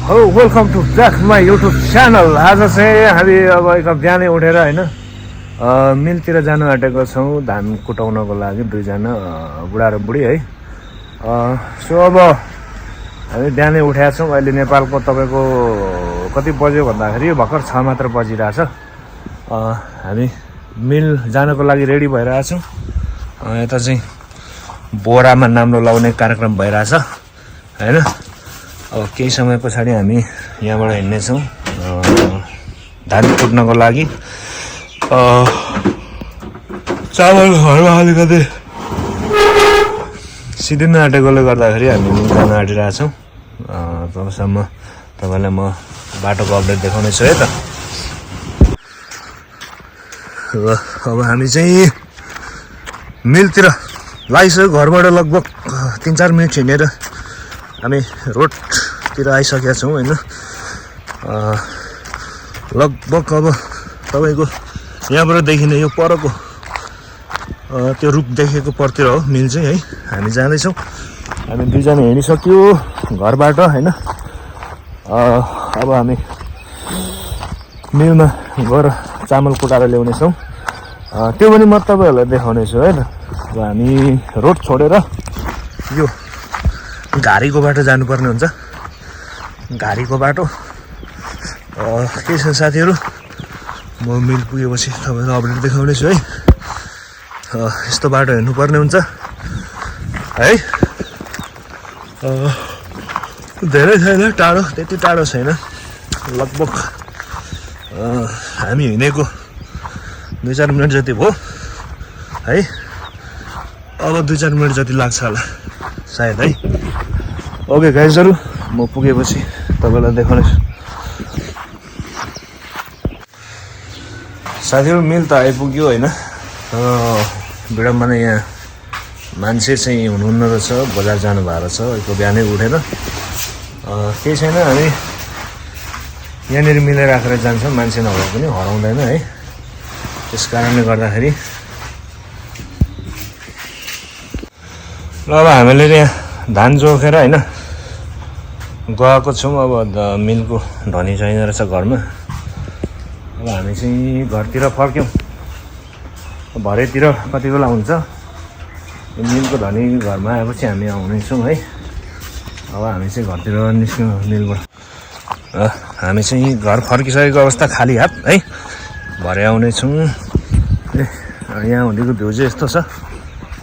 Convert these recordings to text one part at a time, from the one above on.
Hello welcome to back my YouTube channel. आज चाहिँ हामी अब एक बिहानै उठेर होइन मिलतिर जानु आँटेको छौँ धान कुटाउनको लागि दुईजना बुढा र बुढी है। सो अब हामी बिहानै उठेका छौँ। अहिले नेपालको तपाईँको कति बज्यो भन्दाखेरि भर्खर 6 मात्र बजिरहेछ। हामी मिल जानको लागि रेडी भइरहेछौँ। यता चाहिँ बोरामा नाम्लो लाउने कार्यक्रम भइरहेछ होइन। अब केही समय पछाडि हामी यहाँबाट हिँड्नेछौँ धान कुट्नको लागि। चामल घरमा अलिकति सिधिन आँटेकोले गर्दाखेरि हामी जान आँटिरहेछौँ। तबसम्म तपाईँलाई म बाटोको अपडेट देखाउनेछु है त। अब हामी चाहिँ मिलतिर लागिसक्यो। घरबाट लगभग 3-4 मिनट हिँडेर हामी रोडतिर आइसकेका छौँ होइन। लगभग अब तपाईँको यहाँबाट देखिने यो परको त्यो रुख देखेको परतिर हो मिल चाहिँ है। हामी जाँदैछौँ। हामी दुईजना हिँडिसक्यो घरबाट होइन। अब हामी मिलमा गएर चामल कुटाएर ल्याउनेछौँ। त्यो पनि म तपाईँहरूलाई देखाउनेछु है त। अब हामी रोड छोडेर यो घारीको बाटो जानुपर्ने हुन्छ। घारीको बाटो के छ साथीहरू, म मिल पुगेपछि तपाईँलाई अपडेट देखाउनेछु है। यस्तो बाटो हिँड्नुपर्ने हुन्छ है। धेरै छैन, टाढो त्यति टाढो छैन। लगभग हामी हिँडेको 2-4 मिनट जति भयो है। अब 2-4 मिनट जति लाग्छ होला सायद है। ओके गाइजहरू, म पुगेपछि तपाईँलाई देखाउनेछु। साथीहरू मिल त आइपुग्यो होइन। विडम्बना यहाँ मान्छे चाहिँ हुनुहुन्न रहेछ, बजार जानु भएको रहेछ अहिले बिहानै उठेर। केही छैन, हामी यहाँनिर मिलाइराखेर जान्छौँ। मान्छे नभए पनि हराउँदैन है। त्यस कारणले गर्दाखेरि ल अब हामीले यहाँ धान जोखेर होइन गएको छौँ। अब मिलको धनी चाहिने रहेछ घरमा। अब हामी चाहिँ घरतिर फर्क्यौँ। भरेतिर कति बेला हुन्छ मिलको धनी घरमा आएपछि हामी आउनेछौँ है। अब हामी चाहिँ घरतिर निस्क्यौँ मिलबाट। हामी चाहिँ घर फर्किसकेको अवस्था खाली हात है भरे आउनेछौँ। यहाँ हुँदिको भ्यू चाहिँ यस्तो छ,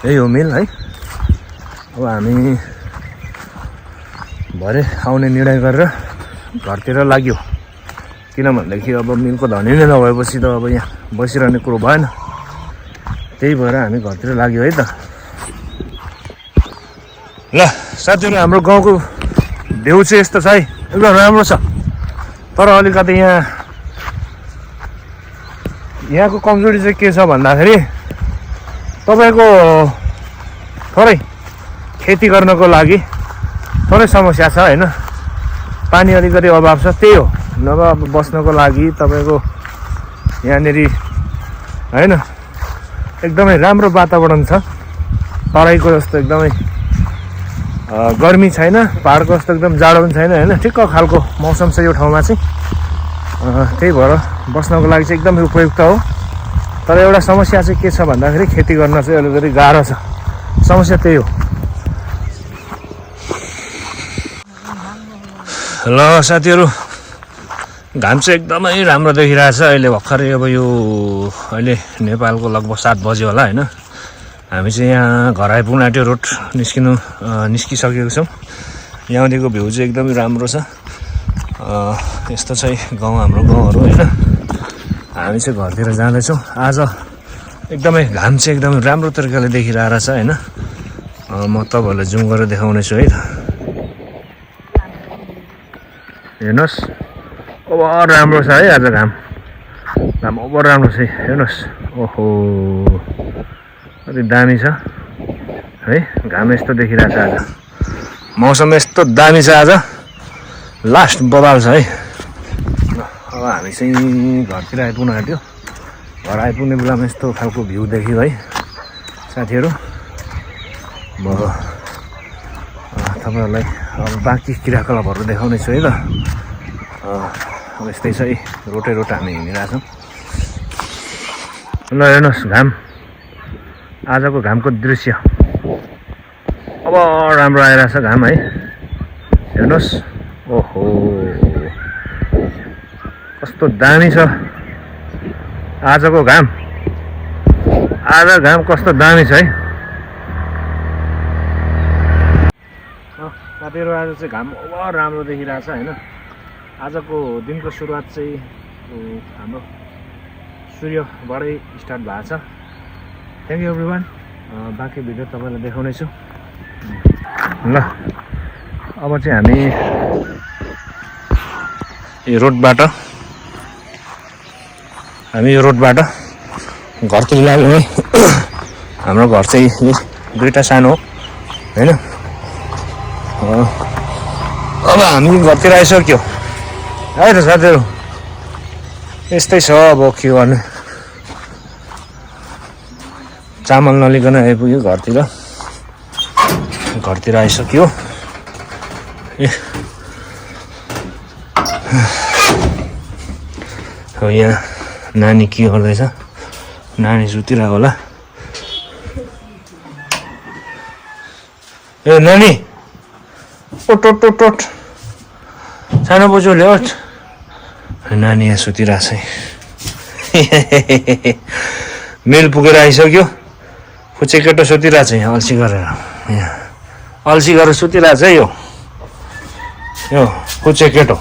यही हो मिल है। अब हामी भरे आउने निर्णय गरेर घरतिर लाग्यो। किनभनेदेखि अब मिलको धनी नै नभएपछि त अब यहाँ बसिरहने कुरो भएन। त्यही भएर हामी घरतिर लाग्यो है त। ल साथीहरू, हाम्रो गाउँको भ्यू चाहिँ यस्तो छ है, एकदम राम्रो छ। तर अलिकति यहाँको कमजोरी चाहिँ के छ भन्दाखेरि तपाईँको थोरै खेती गर्नको लागि थोरै समस्या छ होइन। पानी अलिकति अभाव छ, त्यही हो। नभए अब बस्नको लागि तपाईँको यहाँनिर होइन एकदमै राम्रो वातावरण छ। तराईको जस्तो एकदमै गर्मी छैन, पहाडको जस्तो एकदम जाडो पनि छैन होइन। ठिक्क खालको मौसम छ यो ठाउँमा चाहिँ। त्यही भएर बस्नको लागि चाहिँ एकदमै उपयुक्त हो। तर एउटा समस्या चाहिँ के छ भन्दाखेरि खेती गर्न चाहिँ अलिकति गाह्रो छ। समस्या त्यही हो। ल साथीहरू, घाम चाहिँ एकदमै राम्रो देखिरहेछ अहिले भर्खरै। अब यो अहिले नेपालको लगभग 7 बज्यो होला होइन। हामी चाहिँ यहाँ घर आइपुग्न आँट्यो। रोड निस्किसकेको छौँ। यहाँदेखिको भ्यू चाहिँ एकदमै राम्रो छ। यस्तो चाहिँ हाम्रो गाउँहरू होइन। हामी चाहिँ घरतिर जाँदैछौँ। आज एकदमै घाम चाहिँ एकदमै राम्रो तरिकाले देखिरहेको छ होइन। म तपाईँहरूलाई जुम गरेर देखाउनेछु है त। हेर्नुहोस्, ओभर राम्रो छ है आज घाम ओभर राम्रो छ हेर्नुहोस्। ओहो, कति दामी छ है। घाम यस्तो देखिरहेछ आज, मौसम यस्तो दामी छ आज, लास्ट बवाल छ है। अब हामी चाहिँ घरतिर आइपुग्न आँट्यो। घर आइपुग्ने बेलामा यस्तो खालको भ्यू देख्यो है साथीहरू। म तपाईँहरूलाई अब बाँकी क्रियाकलापहरू देखाउने छु है त। अब यस्तै छ है, रोटै रोट हामी हिँडिरहेछौँ। ल हेर्नुहोस् घाम, आजको घामको दृश्य अब राम्रो आइरहेछ घाम है, हेर्नुहोस्। ओहो कस्तो दामी छ आजको घाम, आज घाम कस्तो दामी छ है। साथीहरू आज चाहिँ घाम ओभर राम्रो देखिरहेछ होइन। आजको दिनको सुरुवात चाहिँ हाम्रो सूर्यबाटै स्टार्ट भएको छ। Thank you everyone. बाँकी भिडियो तपाईँलाई देखाउने छु ल। अब चाहिँ हामी यो रोडबाट घरतिर लाग्यौँ है। हाम्रो घर चाहिँ दुईवटा सानो हो होइन। अब हामी घरतिर आइसक्यो है त साथीहरू। यस्तै छ अब के गर्ने, चामल नलिकन आइपुग्यो घरतिर आइसक्यो। हो यहाँ नानी के गर्दैछ, नानी सुतिरहेको होला। ए नानी ओट ओट ओट ओट, सानो बोजूले ओट। नानी यहाँ सुतिरहेछ है। मिल पुगेर आइसक्यो। फुच्चे केटो सुतिरहेछ यहाँ अल्छी गरेर, यहाँ अल्छी गरेर सुतिरहेछ है यो फुच्चे केटो।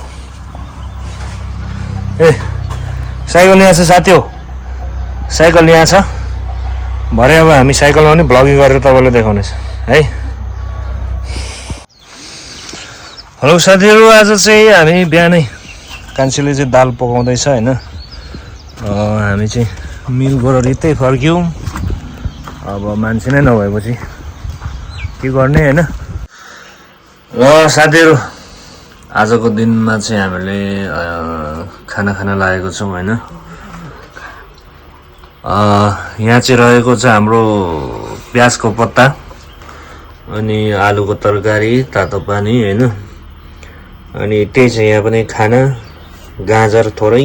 ए साइकल यहाँ छ साथी हो, साइकल यहाँ छ। भरे अब हामी साइकलमा पनि भ्लगिङ गरेर तपाईँलाई देखाउनेछ है। हेलो साथीहरू, आज चाहिँ हामी बिहानै कान्छीले चाहिँ दाल पकाउँदैछ होइन। हामी चाहिँ मिल गएर रित्तै फर्क्यौँ। अब मान्छे नै नभएपछि के गर्ने होइन। र साथीहरू आजको दिनमा चाहिँ हामीले खाना खान लागेको छौँ होइन। यहाँ चाहिँ रहेको छ हाम्रो प्याजको पत्ता अनि आलुको तरकारी, तातो पानी होइन। अनि त्यही चाहिँ यहाँ पनि खाना, गाजर थोरै,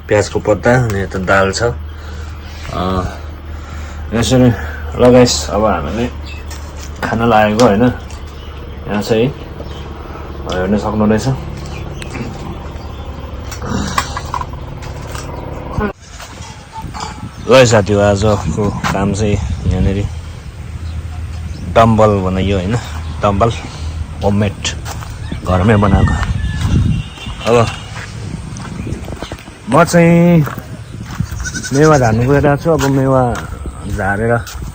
प्याजको पत्ता अनि यता दाल छ। यसरी लगाइस अब हामीले खाना लागेको होइन। यहाँ चाहिँ हेर्न सक्नुहुनेछ। ल साथी हो, आजको काम चाहिँ यहाँनिर डम्बल बनाइयो होइन। डम्बल होममेड, घरमै बनाएको। अब म चाहिँ मेवा झार्नु गइरहेको छु। अब मेवा झारेर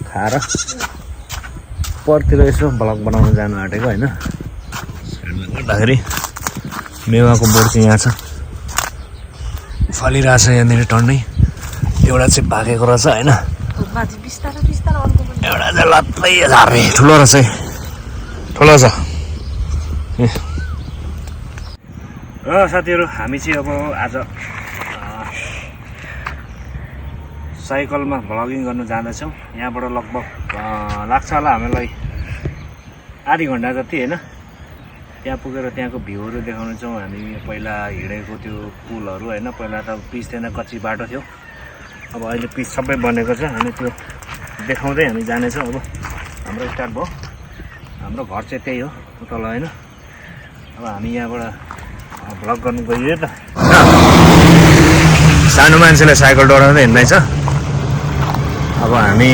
खाएर परतिर यसो भ्लग बनाउनु जानु आँटेको होइन। गर्दाखेरि मेवाको बोट चाहिँ यहाँ छ, फलिरहेछ यहाँनिर टन्नै। एउटा चाहिँ पाकेको रहेछ होइन, एउटा चाहिँ लत्तै झार्ने ठुलो रहेछ, ठुलो छ। र साथीहरू हामी चाहिँ अब आज साइकलमा भ्लगिङ गर्नु जाँदैछौँ। यहाँबाट लगभग लाग्छ होला हामीलाई आधी घन्टा जति होइन। त्यहाँ पुगेर त्यहाँको भ्यूहरू देखाउनेछौँ हामी। पहिला हिँडेको त्यो पुलहरू होइन, पहिला त पिच थिएन, कच्ची बाटो थियो। अब अहिले पिच सबै बनेको छ अनि त्यो देखाउँदै हामी जानेछौँ। अब हाम्रो स्टार्ट भयो। हाम्रो घर चाहिँ त्यही हो तल होइन। अब हामी यहाँबाट भ्लग गर्नु गइयो त। सानो मान्छेले साइकल डराउँदै हिँड्दैछ। अब हामी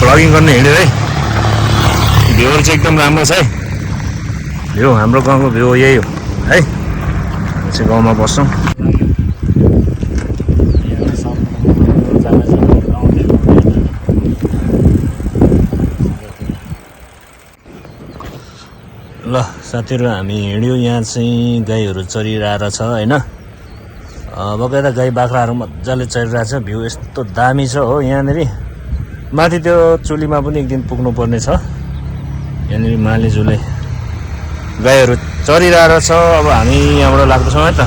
भ्लगिङ गर्नु हिँड्यो है। भ्यूहरू चाहिँ एकदम राम्रो छ है। भ्यू हाम्रो गाउँको भ्यू यही हो है। हामी चाहिँ गाउँमा बस्छौँ। ल साथीहरू हामी हिँड्यो। यहाँ चाहिँ गाईहरू चरिरहेर छ होइन। बगैँचा गाई बाख्राहरू मजाले चरिरहेछ। भ्यू यस्तो दामी छ हो यहाँनिर। माथि त्यो चुलीमा पनि एक दिन पुग्नु पर्ने छ। यहाँनिर मालिजुले गाईहरू चरिरहेर छ। अब हामी यहाँबाट लाग्दैछौँ है त।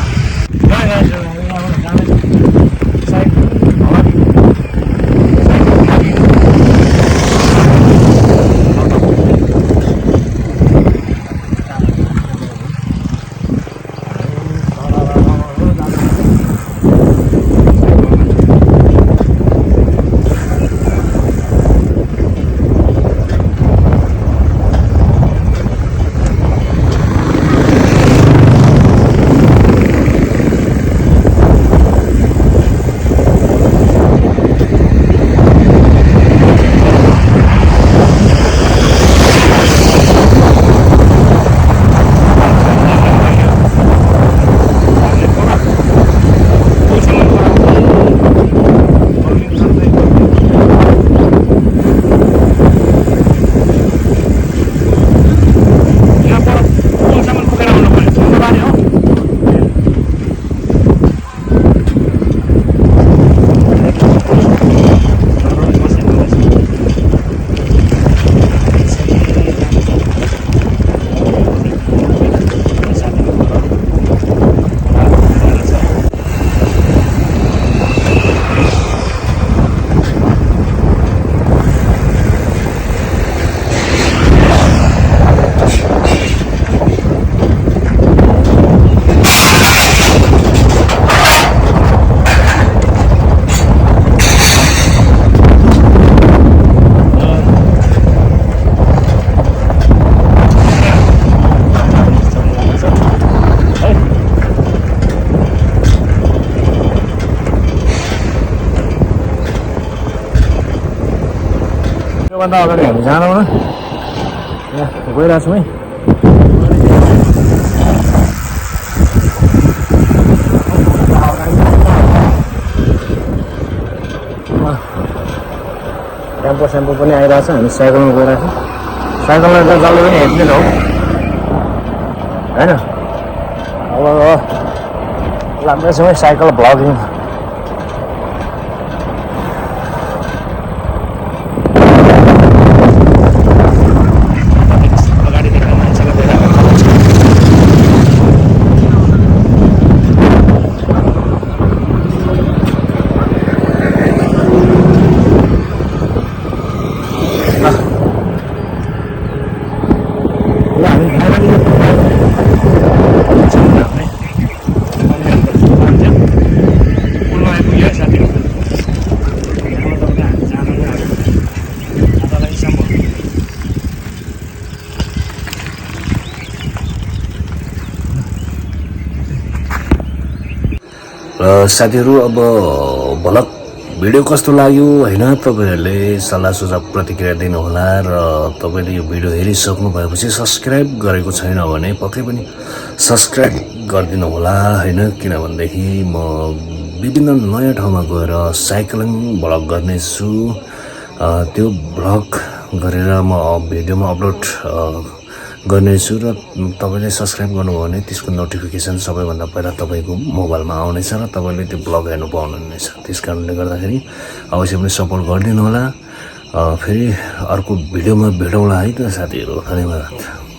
त्योभन्दा अगाडि हामी जाँदैनौँ न यहाँ गइरहेको छौँ है टेम्पो सेम्पो पनि आइरहेको छ हामी साइकलमा गइरहेको छौँ साइकलमा त जसले पनि हेर्ने हो होइन अब लाग्दैछौँ है साइकल भ्लगिङ र साथीहरू अब भलक भिडियो कस्तो लाग्यो होइन तपाईहरुले सल्लाह सुझाव प्रतिक्रिया दिनुहोला र तपाईले यो भिडियो हेरिसक्नु भएपछि सब्स्क्राइब गरेको छैन भने पक्कै पनि सब्स्क्राइब गरिदिनु होला हैन किनभनेदेखि म विभिन्न नयाँ ठाउँमा गएर साइक्लिङ भ्लग गर्नेछु त्यो भ्लग गरेर म भिडियोमा अपलोड गर्नेछु र तपाईले सब्स्क्राइब गर्नुभयो भने त्यसको नोटिफिकेसन सबैभन्दा पहिला तपाईको मोबाइलमा आउनेछ र तपाईले त्यो ब्लग हेर्नु पाउनुहुनेछ त्यसकारणले गर्दाखेरि अवश्य पनि सपोर्ट गरिदिनु होला फेरि अर्को भिडियोमा भेटौँला है त साथीहरु धन्यवाद।